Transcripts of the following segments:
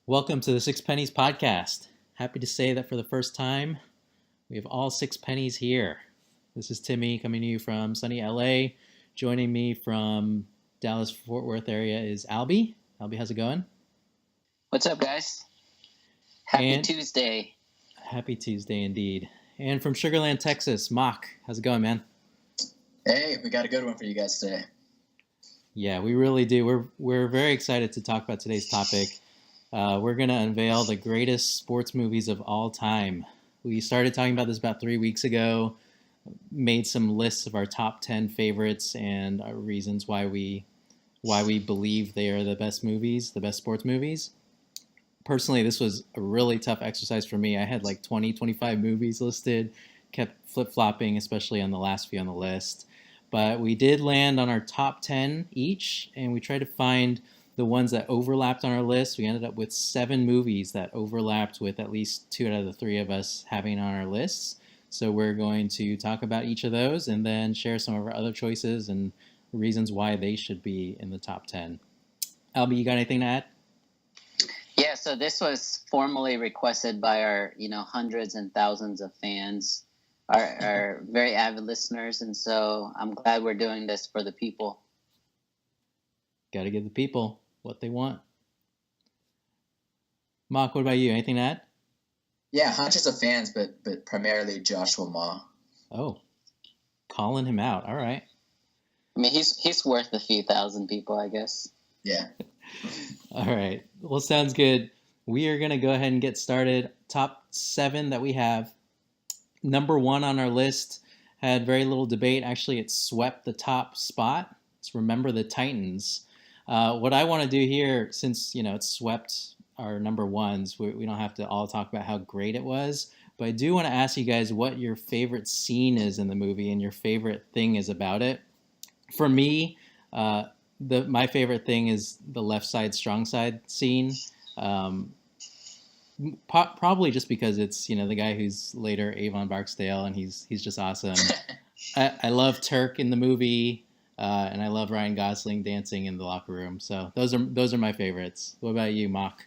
Welcome to the Six Pennies podcast. Happy to say that for the first time, we have all six pennies here. This is Timmy coming to you from sunny LA. Joining me from Dallas Fort Worth area is Albie. Albie, how's it going? What's up, guys? Happy And Tuesday. Happy Tuesday indeed. And from Sugar Land, Texas, Mock. How's it going, man? Hey, we got a good one for you guys today. Yeah, we really do. We're very excited to talk about today's topic. We're going to unveil the greatest sports movies of all time. We started talking about this about 3 weeks ago, made some lists of our top 10 favorites and our reasons why we believe they are the best movies, the best sports movies. Personally, this was a really tough exercise for me. I had like 20, 25 movies listed, kept flip-flopping, especially on the last few on the list. But we did land on our top 10 each, and we tried to find the ones that overlapped on our list. We ended up with 7 movies that overlapped with at least 2 out of the 3 of us having on our lists. So we're going to talk about each of those and then share some of our other choices and reasons why they should be in the top 10. Albie, you got anything to add? Yeah, so this was formally requested by our, hundreds and thousands of fans, our very avid listeners, and so I'm glad we're doing this for the people. Got to give the people what they want. Mock, what about you? Anything to add? Yeah, hundreds of fans, but primarily Joshua Ma. Oh, calling him out. All right. I mean, he's worth a few thousand people, I guess. Yeah. All right. Well, sounds good. We are going to go ahead and get started. Top 7 that we have. Number 1 on our list had very little debate. Actually, it swept the top spot. It's Remember the Titans. What I want to do here, since it's swept our number ones, we don't have to all talk about how great it was, but I do want to ask you guys what your favorite scene is in the movie and your favorite thing is about it. For me, my favorite thing is the left side, strong side scene. Probably just because it's the guy who's later Avon Barksdale, and he's just awesome. I love Turk in the movie. And I love Ryan Gosling dancing in the locker room. So those are my favorites. What about you, Mock?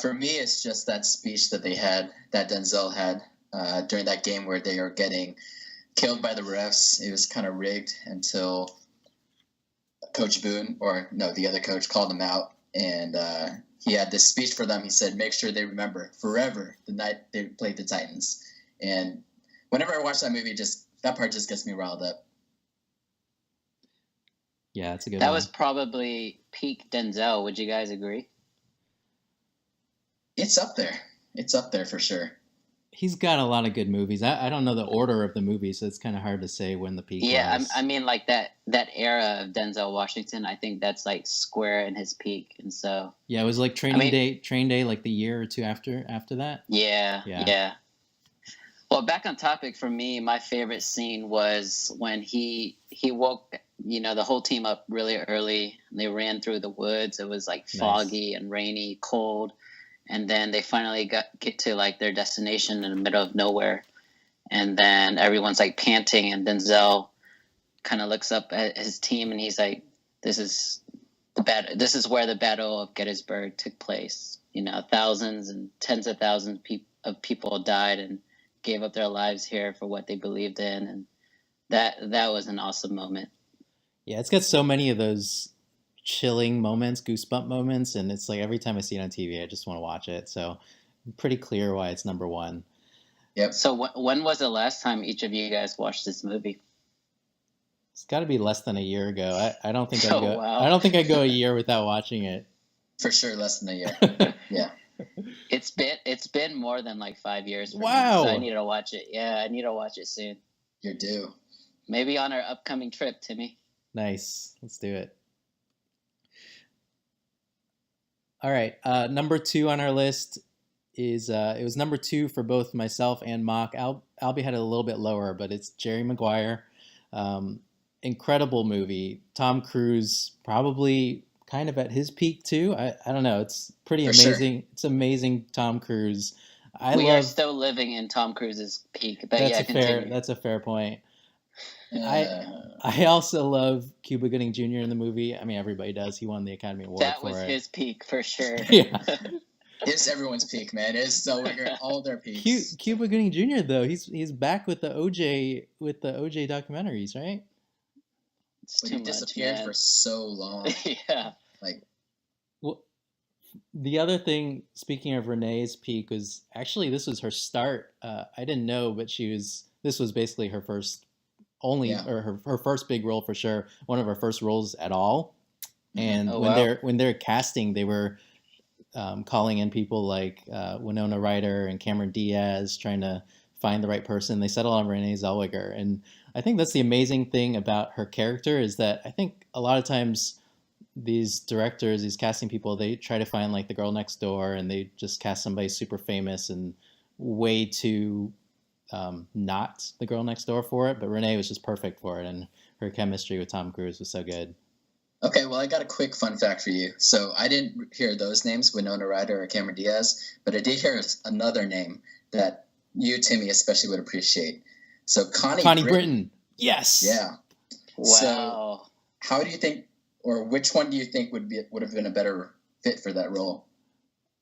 For me, it's just that speech that Denzel had during that game where they are getting killed by the refs. It was kind of rigged until Coach Boone, or no, the other coach, called him out. And he had this speech for them. He said, make sure they remember forever the night they played the Titans. And whenever I watch that movie, that part just gets me riled up. Yeah, that's a good That one. was probably peak Denzel. Would you guys agree? It's up there. It's up there for sure. He's got a lot of good movies. I don't know the order of the movies, so it's kind of hard to say when the peak was. I mean, like that era of Denzel Washington, I think that's like square in his peak. And so Yeah, it was like Train Day like the year or two after that. Yeah. Well, back on topic for me, my favorite scene was when he woke the whole team up really early. They ran through the woods. It was like foggy and rainy, cold. And then they finally get to like their destination in the middle of nowhere. And then everyone's like panting, and Denzel kind of looks up at his team and he's like, this is where the Battle of Gettysburg took place. Thousands and tens of thousands of people died and gave up their lives here for what they believed in. And that was an awesome moment. Yeah, it's got so many of those chilling moments, goosebump moments, and it's like every time I see it on TV, I just want to watch it. So I'm pretty clear why it's number 1. Yep. So when was the last time each of you guys watched this movie? It's got to be less than a year ago. I don't think Wow. I don't think I go a year without watching it. For sure, less than a year. Yeah. It's been more than like 5 years. Wow. Me, so I need to watch it. Yeah, I need to watch it soon. You're due. Maybe on our upcoming trip, Timmy. Nice. Let's do it. All right. Number 2 on our list is it was number 2 for both myself and Mock. Albie had it a little bit lower, but it's Jerry Maguire. Incredible movie. Tom Cruise probably kind of at his peak too. I don't know. It's pretty amazing. Sure. It's amazing. Tom Cruise. We are still living in Tom Cruise's peak. But that's a fair point. I I also love Cuba Gooding Jr. in the movie. I mean, everybody does. He won the Academy Award That for was it. his peak for sure. Yeah. It's everyone's peak, man. It's all their peaks. Cuba Gooding Jr. though, he's back with the OJ documentaries, right? It's But too he disappeared much, for so long. yeah. Like, Well, the other thing, speaking of Renee's peak, was actually this was her start. I didn't know, but this was basically her first yeah. or her first big role for sure. One of her first roles at all. And Oh, when wow. they're casting, they were calling in people like Winona Ryder and Cameron Diaz, trying to find the right person. They settled on Renee Zellweger, and I think that's the amazing thing about her character is that I think a lot of times these directors, these casting people, they try to find like the girl next door, and they just cast somebody super famous and way too not the girl next door for it. But Renee was just perfect for it, and her chemistry with Tom Cruise was so good. Okay, well, I got a quick fun fact for you. So I didn't hear those names, Winona Ryder or Cameron Diaz, but I did hear another name that you, Timmy, especially would appreciate. So Connie Britton. Yes. Yeah. Wow. So how do you think, or which one do you think would have been a better fit for that role?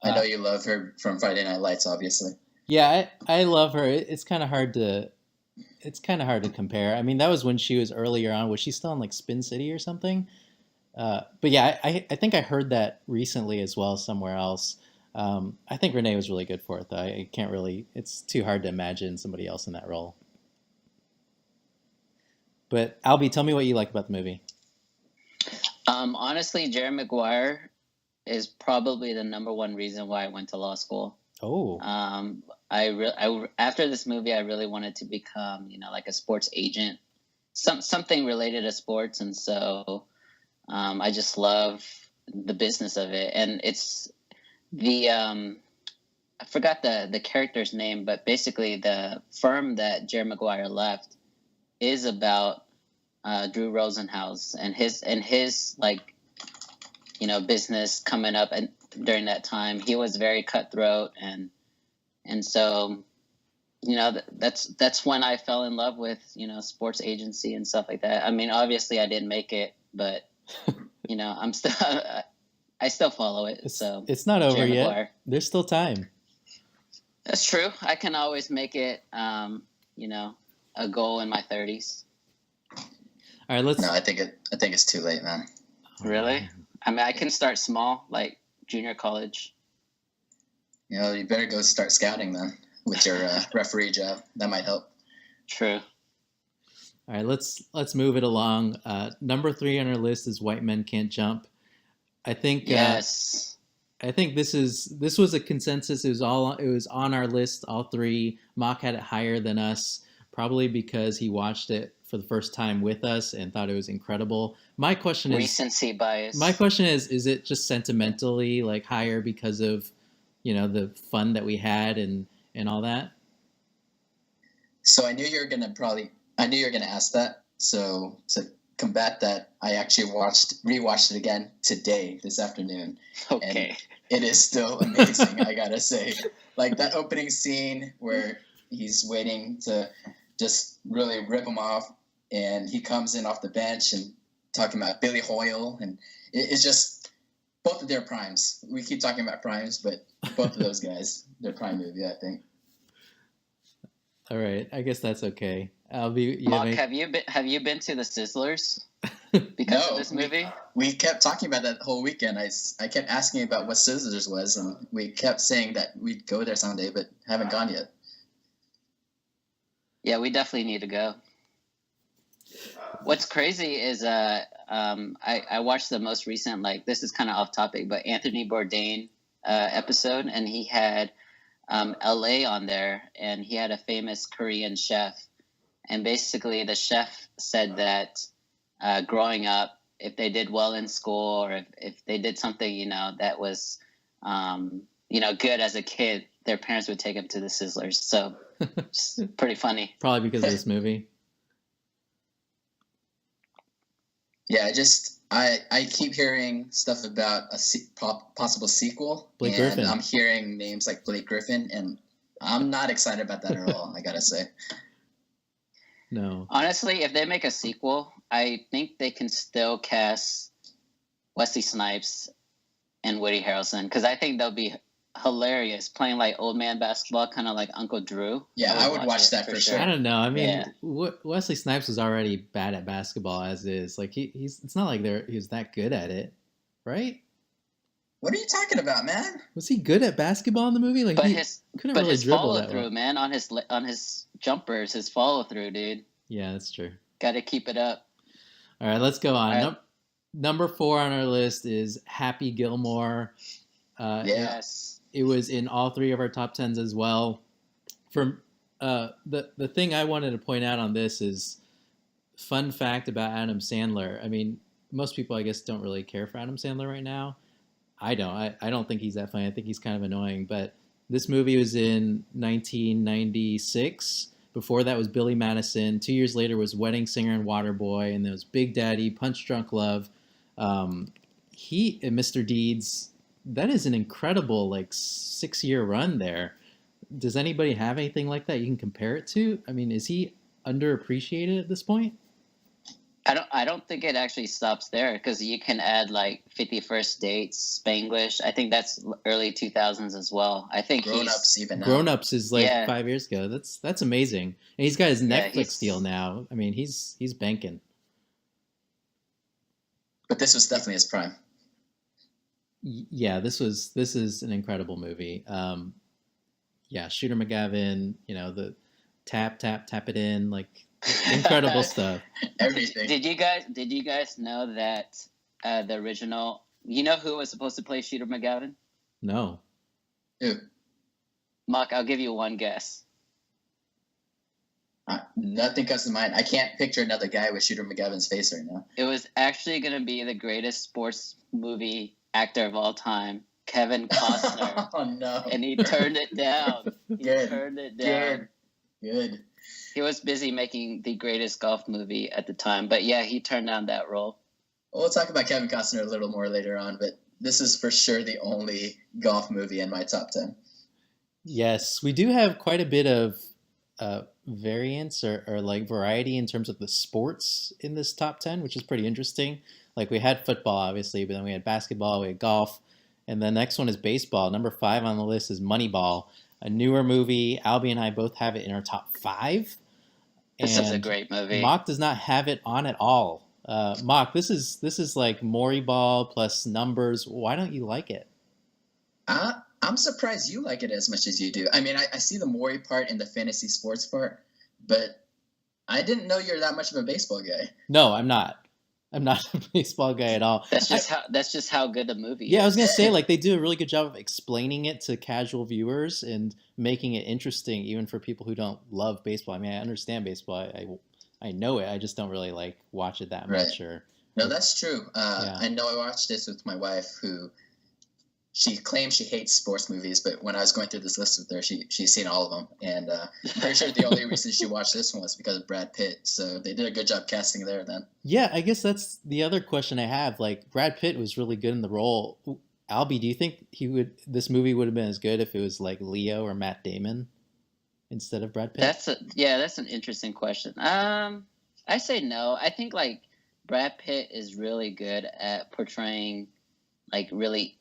I know you love her from Friday Night Lights, obviously. Yeah, I love her. It's kind of hard to compare. I mean, that was when she was earlier on. Was she still in like Spin City or something? But yeah, I think I heard that recently as well somewhere else. I think Renee was really good for it, though. I can't really. It's too hard to imagine somebody else in that role. But Albie, tell me what you like about the movie. Honestly, Jerry Maguire is probably the number one reason why I went to law school. Oh. After this movie, I really wanted to become, like a sports agent, something related to sports, and so I just love the business of it. And it's the I forgot the character's name, but basically the firm that Jerry Maguire left is about Drew Rosenhaus and his like business coming up, and during that time he was very cutthroat, and so that's when I fell in love with sports agency and stuff like that. I mean, obviously I didn't make it, but I'm still I still follow it. So it's not over Jerry yet. Maguire. There's still time. That's true. I can always make it a goal in my 30s. All right, let's. No, I think it's too late, man. Really? I mean, I can start small, like junior college. You better go start scouting then with your referee job. That might help. True. All right, let's move it along. Number 3 on our list is White Men Can't Jump. I think yes. I think this was a consensus. It was on our list, all 3. Mock had it higher than us, probably because he watched it for the first time with us and thought it was incredible. My question is recency bias. My question is it just sentimentally like higher because of the fun that we had and all that? So I knew you were gonna ask that. So to combat that, I actually rewatched it again today, this afternoon. Okay. And it is still amazing, I gotta say. Like that opening scene where he's waiting to just really rip him off, and he comes in off the bench and talking about Billy Hoyle, and it's just both of their primes. We keep talking about primes, but both of those guys, their prime movie, I think. All right, I guess that's okay. Mark, have you been to the Sizzlers because of this movie? We kept talking about that whole weekend. I kept asking about what Sizzlers was, and we kept saying that we'd go there someday, but haven't gone yet. Yeah, we definitely need to go. What's crazy is I watched the most recent, like, this is kind of off topic, but Anthony Bourdain episode, and he had LA on there, and he had a famous Korean chef, and basically the chef said that growing up, if they did well in school, or if they did something that was good as a kid, their parents would take them to the Sizzlers. So it's pretty funny. Probably because of this movie. Yeah, I keep hearing stuff about a possible sequel, Blake and Griffin. I'm hearing names like Blake Griffin, and I'm not excited about that at all, I gotta say. No. Honestly, if they make a sequel, I think they can still cast Wesley Snipes and Woody Harrelson because I think they'll be hilarious playing like old man basketball, kind of like Uncle Drew. Yeah, I would watch it that for sure. I don't know. I mean, Yeah. Wesley Snipes was already bad at basketball as is. Like he's. It's not like he was that good at it, right? What are you talking about, man? Was he good at basketball in the movie? Like, But he his couldn't but really his dribble follow that through, well. man, on his jumpers, his follow through, dude. Yeah, that's true. Got to keep it up. All right, let's go on. All right. Number 4 on our list is Happy Gilmore. Yeah. Yes. It was in all 3 of our top 10s as well. From the thing I wanted to point out on this is fun fact about Adam Sandler. I mean, most people I guess don't really care for Adam Sandler right now. I don't. I don't think he's that funny. I think he's kind of annoying. But this movie was in 1996. Before that was Billy Madison. 2 years later was Wedding Singer and Waterboy, and there was Big Daddy, Punch Drunk Love. He and Mr. Deeds. That is an incredible 6-year run there. Does anybody have anything like that you can compare it to? I mean, is he underappreciated at this point? I don't think it actually stops there because you can add like 51st Dates, Spanglish. I think that's early 2000s as well. I think Grown Ups even now. Grown Ups is Yeah. 5 years ago. That's amazing. And he's got his Yeah, Netflix deal now. I mean, he's banking. But this was definitely his prime. Yeah, this is an incredible movie. Yeah, Shooter McGavin, the tap it in, incredible stuff. Everything. Did you guys know that the original? You know who was supposed to play Shooter McGavin? No. Who? Mark, I'll give you one guess. Nothing comes to mind. I can't picture another guy with Shooter McGavin's face right now. It was actually going to be the greatest sports movie actor of all time, Kevin Costner. Oh no! And he turned it down. Good. Turned it down. Good. He was busy making the greatest golf movie at the time, but yeah, he turned down that role. Well, we'll talk about Kevin Costner a little more later on, but this is for sure the only golf movie in my top 10. Yes, we do have quite a bit of variance or variety in terms of the sports in this top 10, which is pretty interesting. Like we had football, obviously, but then we had basketball, we had golf, and the next one is baseball. Number 5 on the list is Moneyball, a newer movie. Albie and I both have it in our top 5. This is a great movie. Mock does not have it on at all. Mock, this is like Maury Ball plus numbers. Why don't you like it? I'm surprised you like it as much as you do. I mean, I see the Maury part and the fantasy sports part, but I didn't know you're that much of a baseball guy. No, I'm not. I'm not a baseball guy at all. That's just how good the movie is. Yeah, I was gonna say they do a really good job of explaining it to casual viewers and making it interesting, even for people who don't love baseball. I mean, I understand baseball. I know it. I just don't really watch it that much. Or no, that's true. Yeah. I know I watched this with my wife, who she claims she hates sports movies, but when I was going through this list with her, she's seen all of them, and I'm pretty sure the only reason she watched this one was because of Brad Pitt. So they did a good job casting there. Then. Yeah, I guess that's the other question I have. Brad Pitt was really good in the role. Albie, do you think this movie would have been as good if it was Leo or Matt Damon instead of Brad Pitt? That's an interesting question. I say no. I think Brad Pitt is really good at portraying really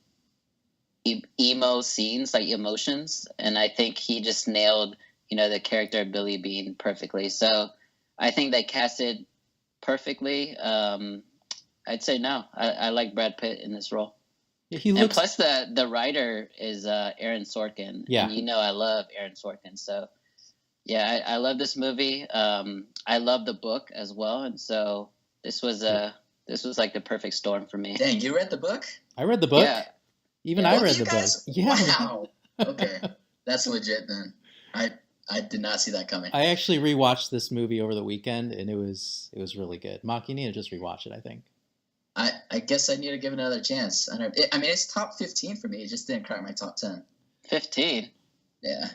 emo scenes, emotions, and I think he just nailed the character of Billy Bean perfectly. So I think they casted perfectly. I'd say no. I like Brad Pitt in this role. Yeah, and plus the writer is Aaron Sorkin. Yeah. And I love Aaron Sorkin. So yeah, I love this movie. I love the book as well, and so this was the perfect storm for me. Dang, you read the book? I read the book. Yeah. Even I read the book. Yeah. Wow. Okay, that's legit then. I did not see that coming. I actually rewatched this movie over the weekend, and it was really good. Mock, you need to just rewatch it, I think. I guess I need to give it another chance. I mean, it's top 15 for me. It just didn't crack my top 10. 15? Yeah.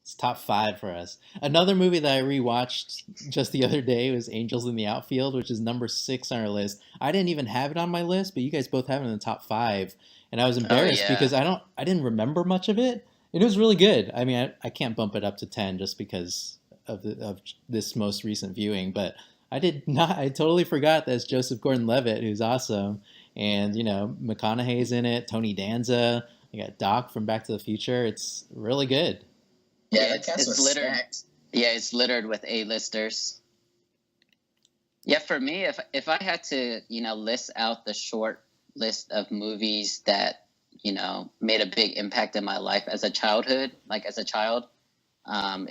It's top 5 for us. Another movie that I rewatched just the other day was Angels in the Outfield, which is number 6 on our list. I didn't even have it on my list, but you guys both have it in the top 5. And I was embarrassed because I didn't remember much of it. It was really good. I mean, I can't bump it up to 10 just because of this most recent viewing, but I did not. I totally forgot that's Joseph Gordon-Levitt, who's awesome, and McConaughey's in it. Tony Danza. You got Doc from Back to the Future. It's really good. Yeah, Yeah, that cast was littered. stacked. Yeah, it's littered with A-listers. Yeah, for me, if I had to, list out the short list of movies that, made a big impact in my life as a child, it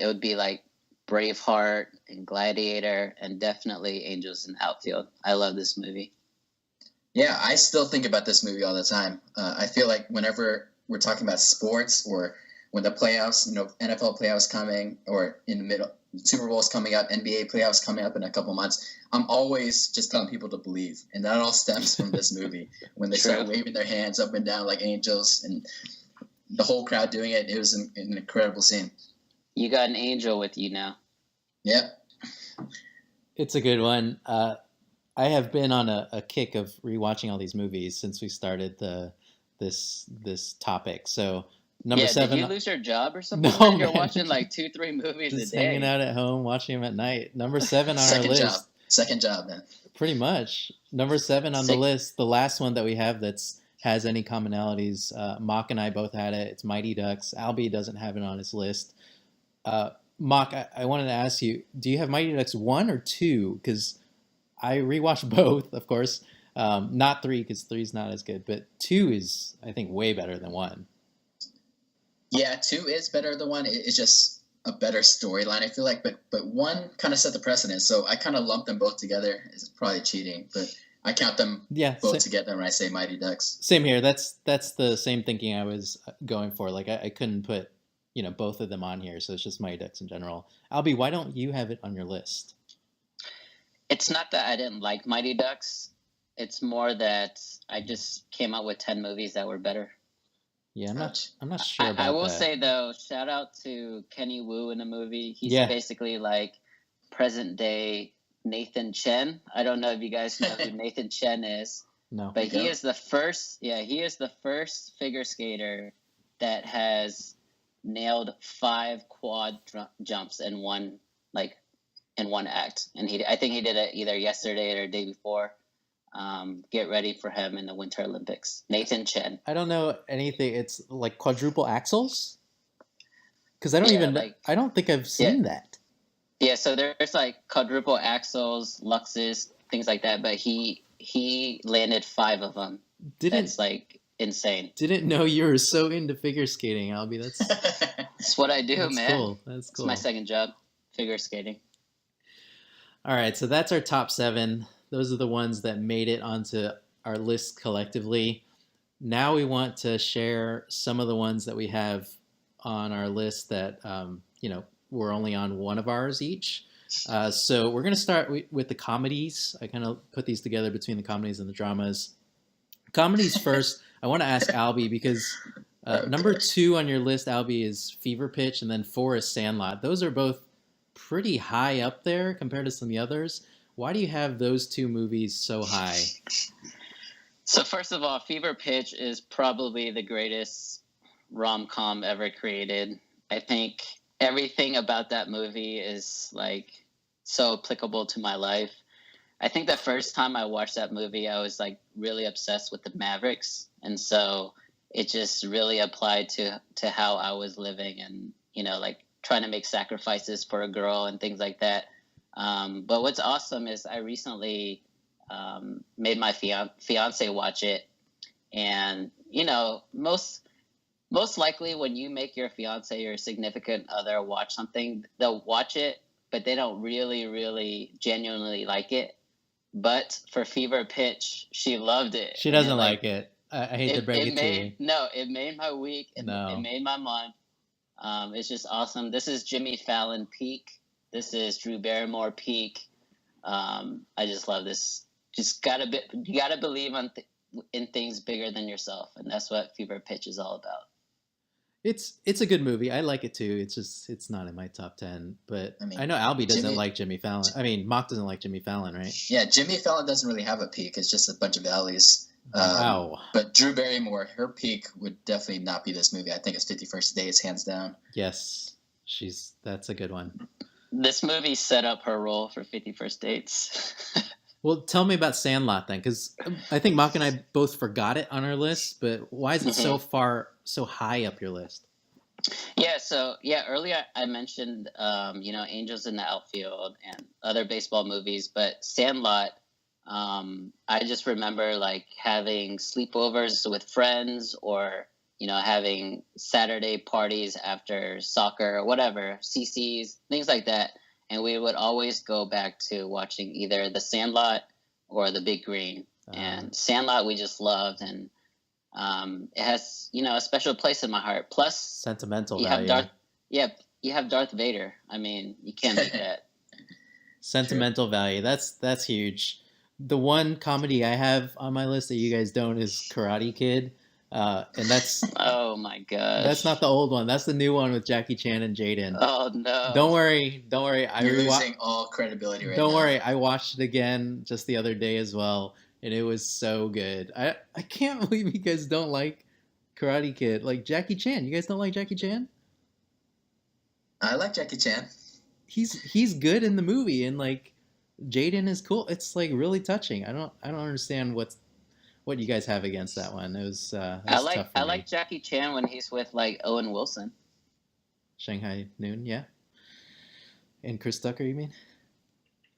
would be like Braveheart and Gladiator and definitely Angels in the Outfield. I love this movie. Yeah, I still think about this movie all the time. I feel like whenever we're talking about sports or when the playoffs, NFL playoffs coming or in the middle, Super Bowl's coming up, NBA playoffs coming up in a couple months, I'm always just telling people to believe. And that all stems from this movie. When they start waving their hands up and down like angels and the whole crowd doing it, it was an incredible scene. You got an angel with you now. Yep. It's a good one. I have been on a kick of rewatching all these movies since we started this topic. So number 7. Did you lose your job or something? No, You're watching like 2-3 movies just a day. hanging out at home, watching them at night. Number 7 on our list. Second job, man. Pretty much. Number 7 on the list. The last one that we have has any commonalities. Mock and I both had it. It's Mighty Ducks. Albie doesn't have it on his list. Mock, I wanted to ask you, do you have Mighty Ducks 1 or 2? Because I rewatched both, of course. Not 3, because 3 is not as good. But 2 is, I think, way better than 1. Yeah, 2 is better than 1. It's just a better storyline, I feel like. But 1 kind of set the precedent. So I kind of lumped them both together. It's probably cheating, but I count them both together when I say Mighty Ducks. Same here. That's the same thinking I was going for. Like I couldn't put both of them on here, so it's just Mighty Ducks in general. Albie, why don't you have it on your list? It's not that I didn't like Mighty Ducks. It's more that I just came out with 10 movies that were better. Yeah, I'm not sure about that. I will say, though, shout out to Kenny Wu in the movie. He's basically like present-day Nathan Chen. I don't know if you guys know who Nathan Chen is. No. But he is the first figure skater that has nailed 5 quad jumps in one act. And I think he did it either yesterday or the day before. Get ready for him in the Winter Olympics. Nathan Chen. I don't know anything. It's like quadruple axles? Because I don't think I've seen that. Yeah, so there's like quadruple axles, luxes, things like that, but he landed 5 of them. That's like insane. Didn't know you were so into figure skating, Albie. That's what I do, that's man. Cool. That's cool. It's my second job, figure skating. All right, so that's our top 7. Those are the ones that made it onto our list collectively. Now we want to share some of the ones that we have on our list that, we're only on one of ours each. So we're going to start with the comedies. I kind of put these together between the comedies and the dramas. Comedies first. I want to ask Albie because number 2 on your list, Albie, is Fever Pitch, and then 4 is Sandlot. Those are both pretty high up there compared to some of the others. Why do you have those 2 movies so high? So first of all, Fever Pitch is probably the greatest rom-com ever created. I think everything about that movie is like so applicable to my life. I think the first time I watched that movie, I was like really obsessed with the Mavericks. And so it just really applied to how I was living and, like trying to make sacrifices for a girl and things like that. But what's awesome is I recently made my fiance watch it. And, most likely when you make your fiance or significant other watch something, they'll watch it, but they don't really, really genuinely like it. But for Fever Pitch, she loved it. She doesn't like it. I hate to break it to you. No, it made my week. It made my month. It's just awesome. This is Jimmy Fallon peak. This is Drew Barrymore peak. I just love this. You gotta believe in things bigger than yourself, and that's what Fever Pitch is all about. It's a good movie. I like it too. It's not in my top 10, but I know Albie doesn't like Jimmy Fallon. I mean, Mock doesn't like Jimmy Fallon, right? Yeah, Jimmy Fallon doesn't really have a peak. It's just a bunch of valleys. Wow. But Drew Barrymore, her peak would definitely not be this movie. I think it's 50 First Dates, hands down. Yes, that's a good one. This movie set up her role for 50 First Dates. Well, tell me about Sandlot then, because I think Mock and I both forgot it on our list. But why is it so high up your list? Yeah, so yeah, earlier I mentioned Angels in the Outfield and other baseball movies, but Sandlot, I just remember like having sleepovers with friends or having Saturday parties after soccer or whatever, CCs, things like that, and we would always go back to watching either The Sandlot or The Big Green. And Sandlot we just loved, and it has a special place in my heart. Plus, sentimental you value. You have Darth Vader. I mean, you can't beat that. Sentimental value. That's huge. The one comedy I have on my list that you guys don't is Karate Kid, and that's oh my gosh. That's not the old one. That's the new one with Jackie Chan and Jaden. Oh no! Don't worry. You're losing all credibility right now. Don't worry. I watched it again just the other day as well, and it was so good. I can't believe you guys don't like Karate Kid. Like Jackie Chan. You guys don't like Jackie Chan? I like Jackie Chan. He's good in the movie, and like Jaden is cool. It's like really touching. I don't understand what you guys have against that one. It was tough for me. like Jackie Chan when he's with like Owen Wilson. Shanghai Noon, yeah. And Chris Tucker, you mean?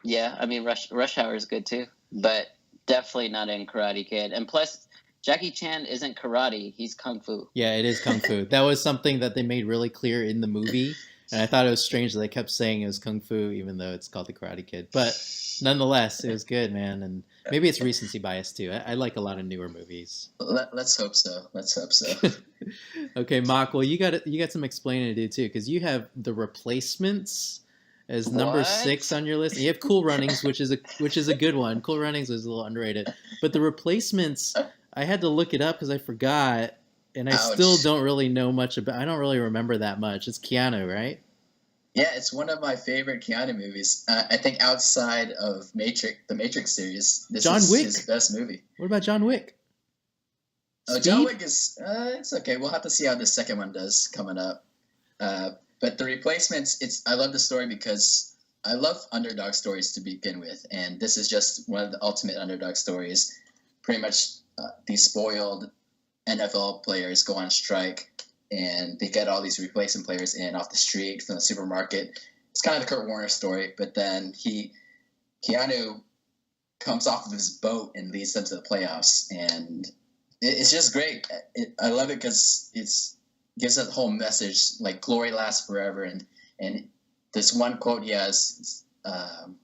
Yeah, I mean Rush Hour is good too, but definitely not in Karate Kid. And plus, Jackie Chan isn't karate; he's kung fu. Yeah, it is kung fu. That was something that they made really clear in the movie, and I thought it was strange that they kept saying it was kung fu, even though it's called The Karate Kid. But nonetheless, it was good, man. And maybe it's recency bias too. I like a lot of newer movies. Let's hope so. Okay, Mock. Well, you got some explaining to do too, because you have The Replacements as number 6 on your list. And you have Cool Runnings, which is a good one. Cool Runnings was a little underrated, but The Replacements, I had to look it up because I forgot, and I still don't really know much about. I don't really remember that much. It's Keanu, right? Yeah, it's one of my favorite Keanu movies. I think outside of the Matrix series, this is his best movie. What about John Wick? Oh, John Wick is it's okay. We'll have to see how the second one does coming up. But The Replacements, I love the story because I love underdog stories to begin with, and this is just one of the ultimate underdog stories. Pretty much, these spoiled NFL players go on strike, and they get all these replacement players in off the street from the supermarket. It's kind of the Kurt Warner story, but then Keanu comes off of his boat and leads them to the playoffs, and it's just great. I love it because it's gives us the whole message, like glory lasts forever, and this one quote he has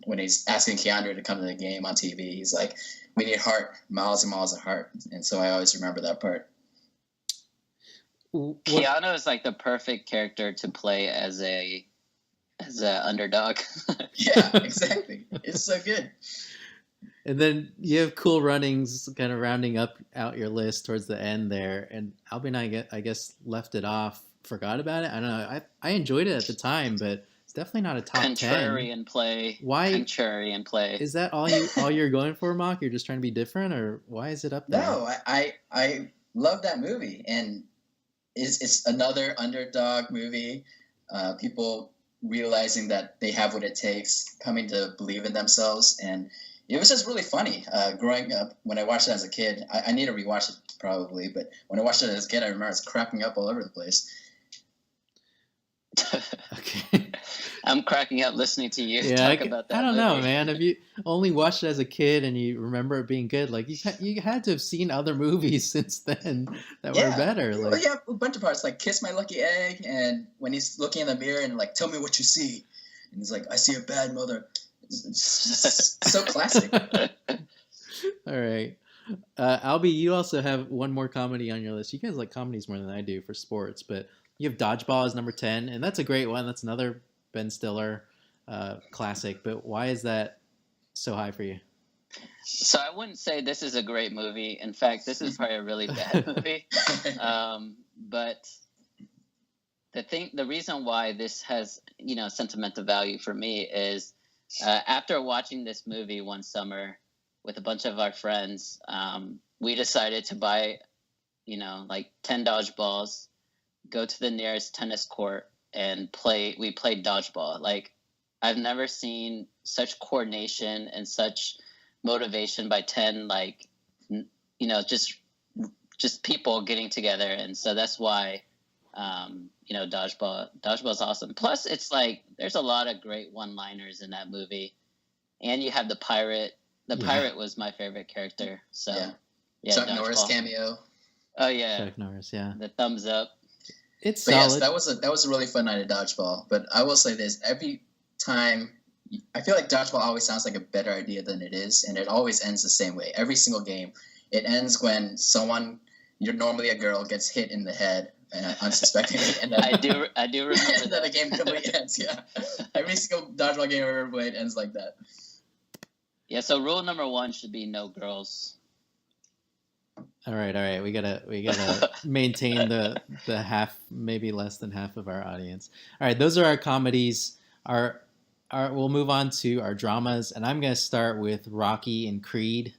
when he's asking Keanu to come to the game on TV, he's like, "We need heart, miles and miles of heart," and so I always remember that part. Keanu is like the perfect character to play as a underdog. Yeah, exactly. It's so good. And then you have Cool Runnings kind of rounding out your list towards the end there. And Albie and I guess left it off, forgot about it. I don't know. I enjoyed it at the time, but it's definitely not a top 10. Contrarian play. Why? Contrarian play. Is that all you're going for, Mock? You're just trying to be different, or why is it up there? No, I love that movie, and it's another underdog movie. People realizing that they have what it takes, coming to believe in themselves, and it was just really funny. Growing up, when I watched it as a kid, I need to rewatch it probably, but when I watched it as a kid, I remember it's cracking up all over the place. Okay. I'm cracking up listening to you talk about that. I don't know, man. If you only watched it as a kid and you remember it being good, like you had to have seen other movies since then that were better. Like, well, yeah, a bunch of parts, like "Kiss My Lucky Egg," and when he's looking in the mirror and like, "Tell me what you see," and he's like, "I see a bad mother." It's so classic. All right. Albie, you also have one more comedy on your list. You guys like comedies more than I do for sports, but you have Dodgeball as number 10, and that's a great one. That's another Ben Stiller classic, but why is that so high for you? So I wouldn't say this is a great movie. In fact, this is probably a really bad movie. But the reason why this has, sentimental value for me is after watching this movie one summer with a bunch of our friends, we decided to buy, like 10 dodgeballs, go to the nearest tennis court and play. We played dodgeball. Like I've never seen such coordination and such motivation by 10, like, just people getting together. And so that's why, dodgeball's awesome. Plus it's like, there's a lot of great one-liners in that movie. And you have the pirate. The pirate was my favorite character. So yeah, Chuck Norris cameo. Oh yeah, Chuck Norris. Yeah, the thumbs up. It's But solid. yes, that was a really fun night of dodgeball. But I will say this: every time, I feel like dodgeball always sounds like a better idea than it is, and it always ends the same way. Every single game, it ends when someone, you're normally a girl, gets hit in the head unsuspectingly, and then I do remember and then the game completely ends. Yeah, every single dodgeball game I've ever played ends like that. Yeah. So rule number 1 should be no girls. All right. We gotta maintain the half, maybe less than half of our audience. All right, those are our comedies. We'll move on to our dramas, and I'm gonna start with Rocky and Creed.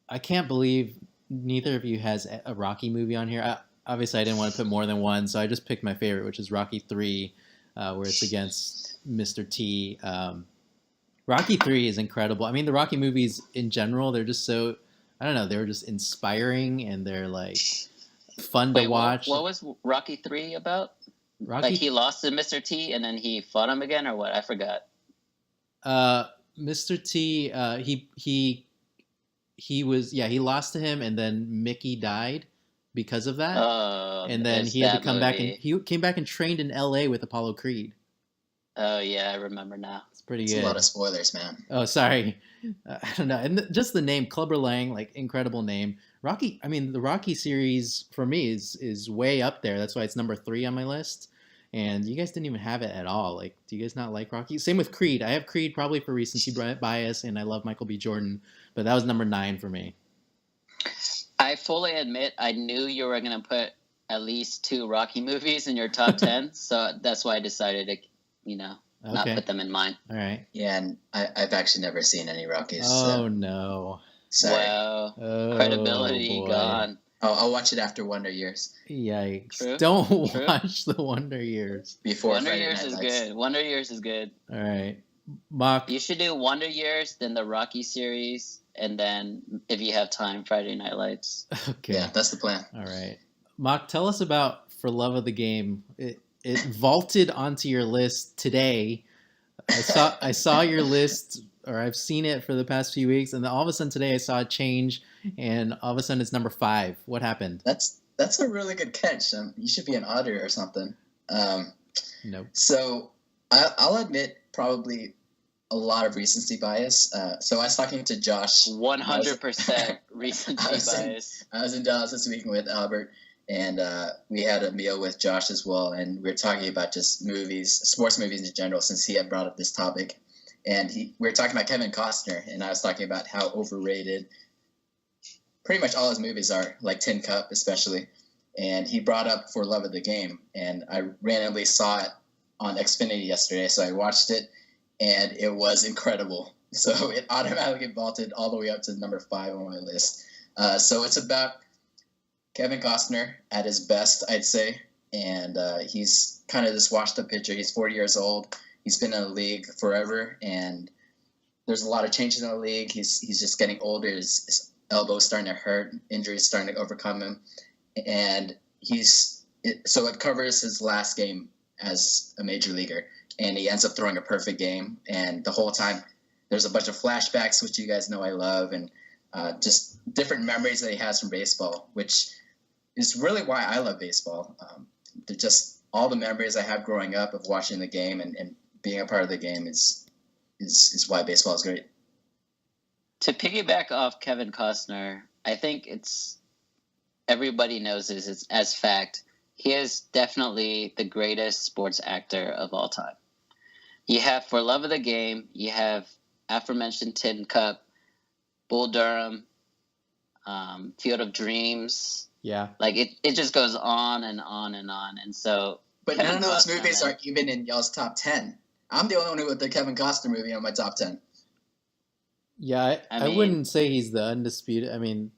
I can't believe neither of you has a Rocky movie on here. Obviously, I didn't want to put more than one, so I just picked my favorite, which is Rocky 3, where it's against Mr. T. Rocky 3 is incredible. I mean, the Rocky movies in general, they're just so, I don't know, they were just inspiring, and they're like fun to watch. What was Rocky 3 about? Like he lost to Mr. T and then he fought him again, or what? I forgot. Mr. T, he lost to him, and then Mickey died because of that. And then he had to come back, and he came back and trained in LA with Apollo Creed. Oh yeah, I remember now. It's pretty good. A lot of spoilers, man. Oh, sorry. I don't know. And just the name, Clubber Lang, like, incredible name. Rocky, I mean, the Rocky series for me is way up there. That's why it's number 3 on my list. And you guys didn't even have it at all. Like, do you guys not like Rocky? Same with Creed. I have Creed probably for recency bias, and I love Michael B. Jordan, but that was number 9 for me. I fully admit I knew you were going to put at least 2 Rocky movies in your top 10, so that's why I decided to, not put them in mine. All right. Yeah, and I've actually never seen any Rockies. Oh, no. Sorry. Wow. Credibility gone. I'll watch it after Wonder Years. Yikes. True. Don't watch the Wonder Years. Before Wonder Friday Years Night is Lights. good. Wonder Years is good. All right. Mock. You should do Wonder Years, then the Rocky series, and then, if you have time, Friday Night Lights. Okay. Yeah, that's the plan. All right. Mock, tell us about For Love of the Game. It vaulted onto your list today. I saw your list, or I've seen it for the past few weeks, and then all of a sudden today I saw it change, and all of a sudden it's number 5. What happened? That's a really good catch. You should be an auditor or something. Nope. So I'll admit probably a lot of recency bias. So I was talking to Josh. 100% recency bias. I was in Dallas this weekend with Albert, and we had a meal with Josh as well, and we were talking about just movies, sports movies in general, since he had brought up this topic. And we were talking about Kevin Costner, and I was talking about how overrated pretty much all his movies are, like Tin Cup especially. And he brought up For Love of the Game, and I randomly saw it on Xfinity yesterday, so I watched it, and it was incredible. So it automatically vaulted all the way up to number 5 on my list. So it's about Kevin Costner at his best, I'd say, and he's kind of this washed-up pitcher. He's 40 years old. He's been in the league forever, and there's a lot of changes in the league. He's just getting older. His elbow's starting to hurt. Injuries starting to overcome him, and so it covers his last game as a major leaguer, and he ends up throwing a perfect game. And the whole time, there's a bunch of flashbacks, which you guys know I love, and just different memories that he has from baseball, which is really why I love baseball. They're just all the memories I have growing up of watching the game and being a part of the game is why baseball is great. To piggyback off Kevin Costner, I think everybody knows this. It's as fact. He is definitely the greatest sports actor of all time. You have For Love of the Game. You have aforementioned Tin Cup, Bull Durham, Field of Dreams. Yeah. Like it just goes on and on and on. And so, but none of those movies are even in y'all's top 10. I'm the only one who put the Kevin Costner movie on my top 10. Yeah, I wouldn't say he's the undisputed. I mean,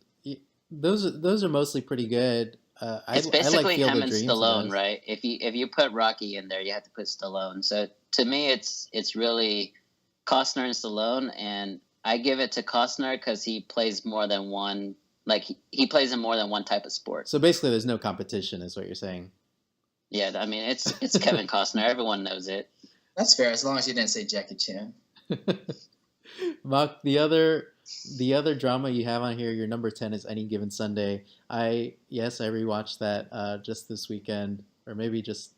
those are mostly pretty good. I It's like basically Field him of and Dreams the Stallone, best. right? If you put Rocky in there, you have to put Stallone. So to me, it's really Costner and Stallone, and I give it to Costner because he plays more than one. Like he plays in more than one type of sport. So basically, there's no competition, is what you're saying. Yeah, I mean it's Kevin Costner. Everyone knows it. That's fair, as long as you didn't say Jackie Chan. Mark, the other drama you have on here, your number 10 is Any Given Sunday. I rewatched that just this weekend, or maybe just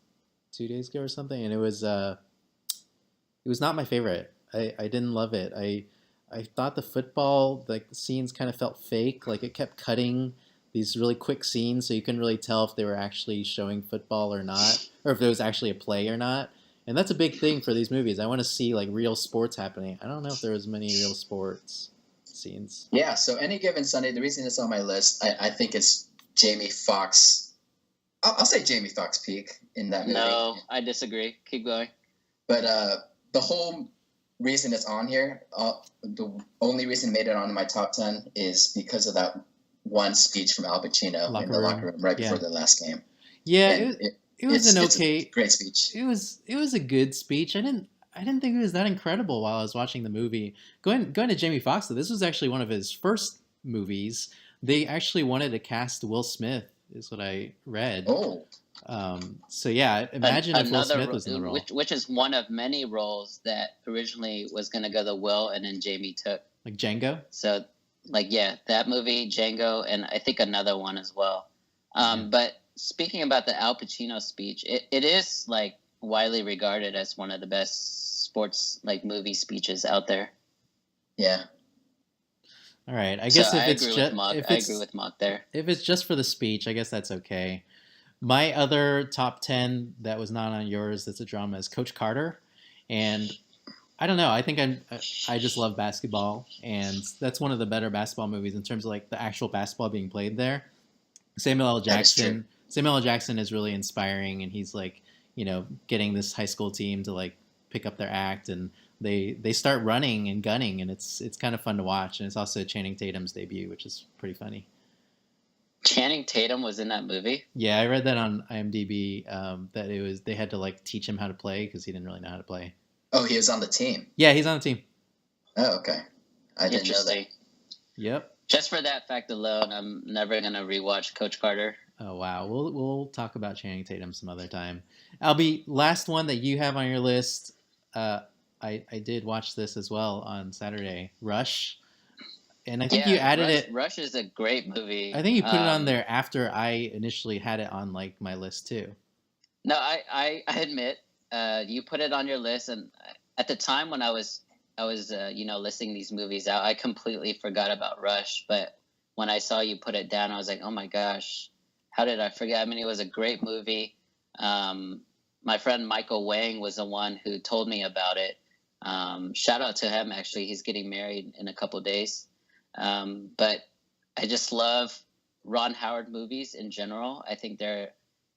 2 days ago or something, and it was not my favorite. I didn't love it. I thought the football like the scenes kind of felt fake. Like it kept cutting these really quick scenes, so you couldn't really tell if they were actually showing football or not, or if there was actually a play or not. And that's a big thing for these movies. I want to see like real sports happening. I don't know if there was many real sports scenes. Yeah, so Any Given Sunday, the reason it's on my list, I think it's Jamie Foxx. I'll say Jamie Foxx peak in that movie. No, I disagree. Keep going. But the whole reason it's on here, the only reason it made it onto my top 10 is because of that one speech from Al Pacino in the locker room right before the last game. Yeah, it was an okay, great speech. It was a good speech. I didn't think it was that incredible while I was watching the movie. Going to Jamie Foxx, though, this was actually one of his first movies. They actually wanted to cast Will Smith, is what I read. Oh. So yeah, imagine if Will Smith was in the role. Which is one of many roles that originally was going to go to Will, and then Jamie took. Like Django? So, that movie, Django, and I think another one as well. But speaking about the Al Pacino speech, it is like widely regarded as one of the best sports like movie speeches out there. Yeah. All right. I guess I agree with Mock there. If it's just for the speech, I guess that's okay. My other top 10 that was not on yours that's a drama is Coach Carter. And I don't know. I think I just love basketball, and that's one of the better basketball movies in terms of like the actual basketball being played there. Samuel L. Jackson is really inspiring, and he's like, getting this high school team to like pick up their act, and they start running and gunning, and it's kind of fun to watch. And it's also Channing Tatum's debut, which is pretty funny. Channing Tatum was in that movie? Yeah, I read that on IMDb, that they had to like teach him how to play because he didn't really know how to play. Oh, he was on the team? Yeah, he's on the team. Oh, okay. I didn't know that. Yep. Just for that fact alone, I'm never going to rewatch Coach Carter. Oh, wow. We'll talk about Channing Tatum some other time. Albie, last one that you have on your list, I did watch this as well on Saturday, Rush. And I think you added it. Rush is a great movie. I think you put it on there after I initially had it on like my list too. No, I admit, you put it on your list, and at the time when I was listing these movies out, I completely forgot about Rush. But when I saw you put it down, I was like, oh my gosh, how did I forget? I mean, it was a great movie. My friend Michael Wang was the one who told me about it. Shout out to him, actually. He's getting married in a couple of days. But I just love Ron Howard movies in general. I think they're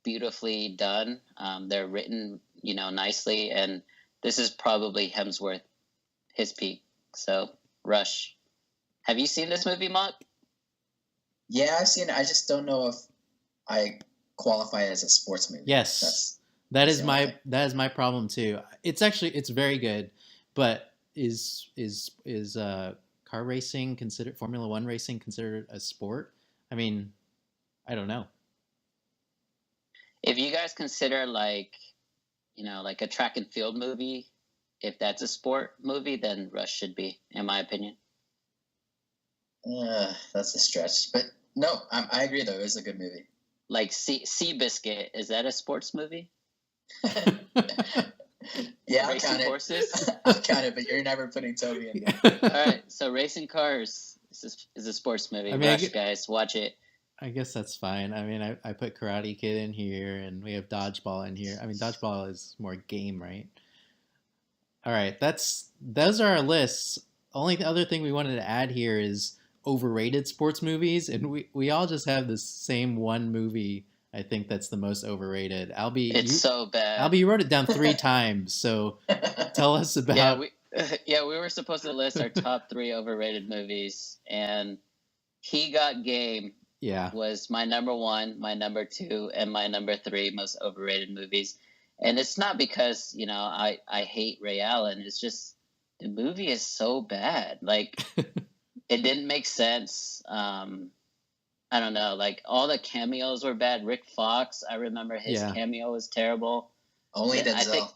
beautifully done. They're written, nicely. And this is probably Hemsworth, his peak. So, Rush. Have you seen this movie, Mark? Yeah, I've seen it. I just don't know if I qualify it as a sports movie. Yes. That is my problem too. It's very good, but is car racing considered Formula One racing considered a sport? I mean, I don't know. If you guys consider like a track and field movie, if that's a sport movie, then Rush should be, in my opinion. That's a stretch, but no, I agree though. It was a good movie. Like Seabiscuit, is that a sports movie? Yeah, I'll count it. I'll count it, but you're never putting Toby in there. All right, so Racing Cars is a sports movie. I mean, Rush, guys, watch it. I guess that's fine. I mean, I put Karate Kid in here, and we have Dodgeball in here. I mean, Dodgeball is more game, right? All right, those are our lists. Only other thing we wanted to add here is overrated sports movies, and we all just have the same one movie. I think that's the most overrated. It's so bad. Albie, you wrote it down 3 times, so tell us about. Yeah, we were supposed to list our top 3 overrated movies, and He Got Game Yeah. was my number one, my number two, and my number three most overrated movies. And it's not because, I hate Ray Allen. It's just the movie is so bad. Like, it didn't make sense. I don't know. Like, all the cameos were bad. Rick Fox, I remember his cameo was terrible. Only Denzel.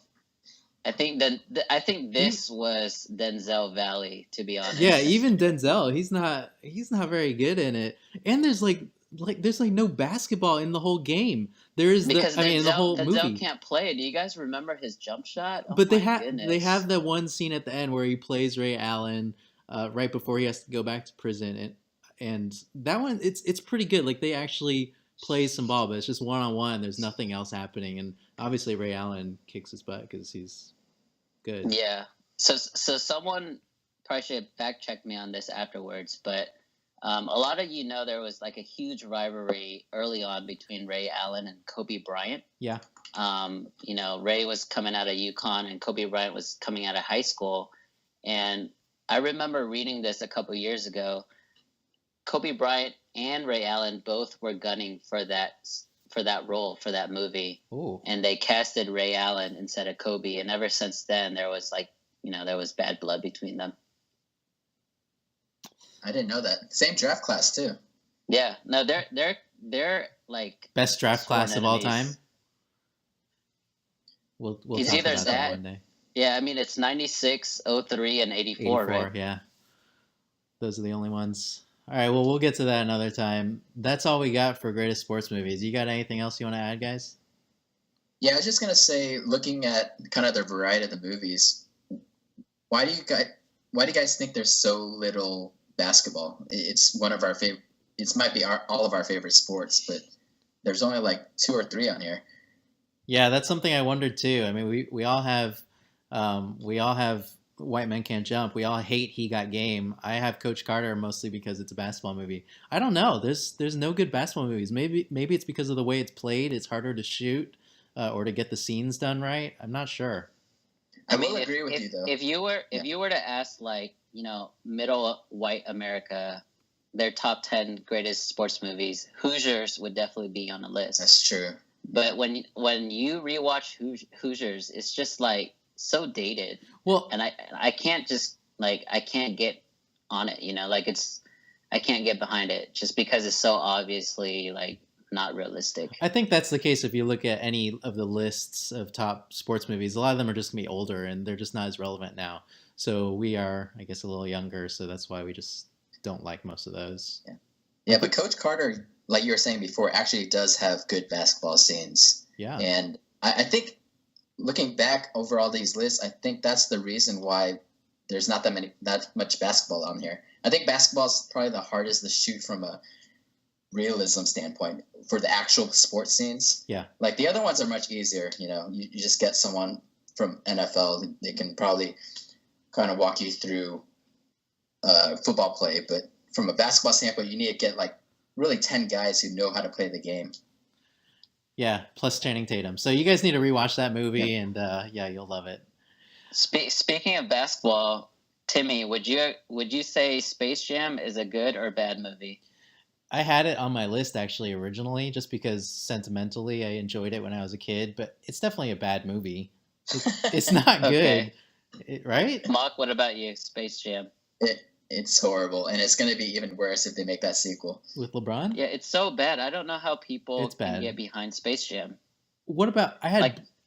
I think this was Denzel Valley, to be honest. Yeah, even Denzel, he's not very good in it. And there's there's no basketball in the whole game. There is in the whole movie. Denzel can't play. Do you guys remember his jump shot? Oh, but they have that one scene at the end where he plays Ray Allen right before he has to go back to prison, and that one it's pretty good. Like, they actually play some ball, but it's just one-on-one. There's nothing else happening, and obviously Ray Allen kicks his butt because he's good. Yeah. So someone probably should fact check me on this afterwards, but a lot of there was like a huge rivalry early on between Ray Allen and Kobe Bryant. Yeah. Ray was coming out of UConn and Kobe Bryant was coming out of high school, and I remember reading this a couple years ago. Kobe Bryant and Ray Allen both were gunning for that role for that movie. Ooh. And they casted Ray Allen instead of Kobe, and ever since then there was there was bad blood between them. I didn't know that. Same draft class too. Yeah, no, they're like best draft class of all time. We'll He's talk either about that one day. Yeah, I mean, it's 96, 03, and 84, right? Yeah. Those are the only ones. All right, well, we'll get to that another time. That's all we got for greatest sports movies. You got anything else you want to add, guys? Yeah, I was just going to say, looking at kind of the variety of the movies, why do you guys think there's so little basketball? It's one of our favorite. It might be all of our favorite sports, but there's only like 2 or 3 on here. Yeah, that's something I wondered too. I mean, we all have White Men Can't Jump. We all hate He Got Game. I have Coach Carter mostly because it's a basketball movie. I don't know. There's no good basketball movies. Maybe it's because of the way it's played. It's harder to shoot or to get the scenes done right. I'm not sure. I will agree with you though. If you were to ask middle white America their top 10 greatest sports movies, Hoosiers would definitely be on the list. That's true. But when you rewatch Hoosiers, it's just like so dated. Well, and I can't just I can't get on it. I can't get behind it just because it's so obviously not realistic. I think that's the case if you look at any of the lists of top sports movies. A lot of them are just gonna be older and they're just not as relevant now. So we are, I guess, a little younger, so that's why we just don't like most of those. Yeah, but Coach Carter, like you were saying before, actually does have good basketball scenes. Yeah. And I think looking back over all these lists, I think that's the reason why there's not that much basketball on here. I think basketball is probably the hardest to shoot from a realism standpoint for the actual sports scenes. Yeah. Like the other ones are much easier. You just get someone from NFL, they can probably kind of walk you through football play. But from a basketball standpoint, you need to get really 10 guys who know how to play the game. Yeah, plus Channing Tatum. So you guys need to rewatch that movie, and you'll love it. Speaking of basketball, Timmy, would you say Space Jam is a good or bad movie? I had it on my list actually originally, just because sentimentally I enjoyed it when I was a kid. But it's definitely a bad movie. It's not Okay. good, right? Mark, what about you? Space Jam. It's horrible, and it's going to be even worse if they make that sequel. With LeBron? Yeah, it's so bad. I don't know how people It's bad. can get behind Space Jam. What about I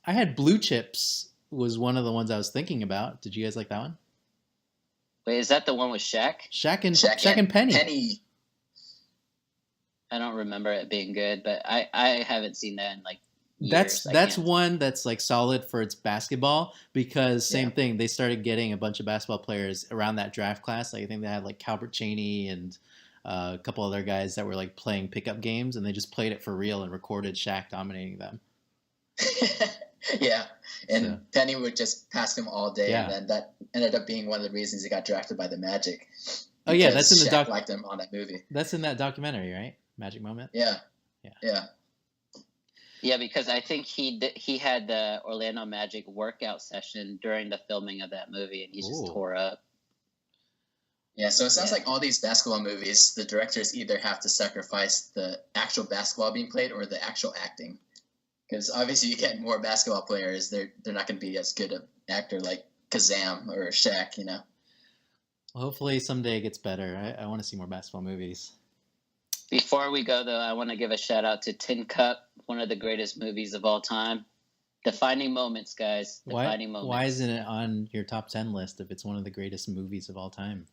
had Blue Chips was one of the ones I was thinking about. Did you guys like that one? Wait, is that the one with Shaq? Shaq and Penny. Penny. I don't remember it being good, but I haven't seen that in years. That's one that's solid for its basketball, because same thing, they started getting a bunch of basketball players around that draft class. I think they had Calbert Chaney and a couple other guys that were playing pickup games, and they just played it for real and recorded Shaq dominating them. Yeah, and Penny would just pass him all day, and then that ended up being one of the reasons he got drafted by the Magic. Oh yeah, that's in the Shaq liked him on that movie. That's in that documentary, right? Magic Moment. Yeah. Yeah, because I think he had the Orlando Magic workout session during the filming of that movie, and he just tore up. Yeah, so it sounds Yeah. like all these basketball movies, the directors either have to sacrifice the actual basketball being played or the actual acting. Because obviously, you get more basketball players, they're not going to be as good an actor like Kazam or Shaq, you know. Hopefully someday it gets better. I want to see more basketball movies. Before we go, though, I want to give a shout out to Tin Cup, one of the greatest movies of all time. Defining moments, guys. Defining moments. Why isn't it on your top 10 list if it's one of the greatest movies of all time?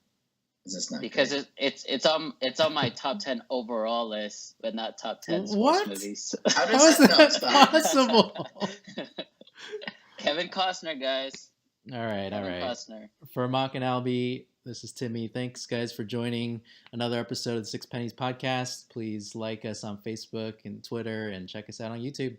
Because it's on my top 10 overall list, but not top 10 sports movies. How is that possible? Kevin Costner, guys. All right. Costner. For Mock and Albie, this is Timmy. Thanks, guys, for joining another episode of the Six Pennies podcast. Please like us on Facebook and Twitter and check us out on YouTube.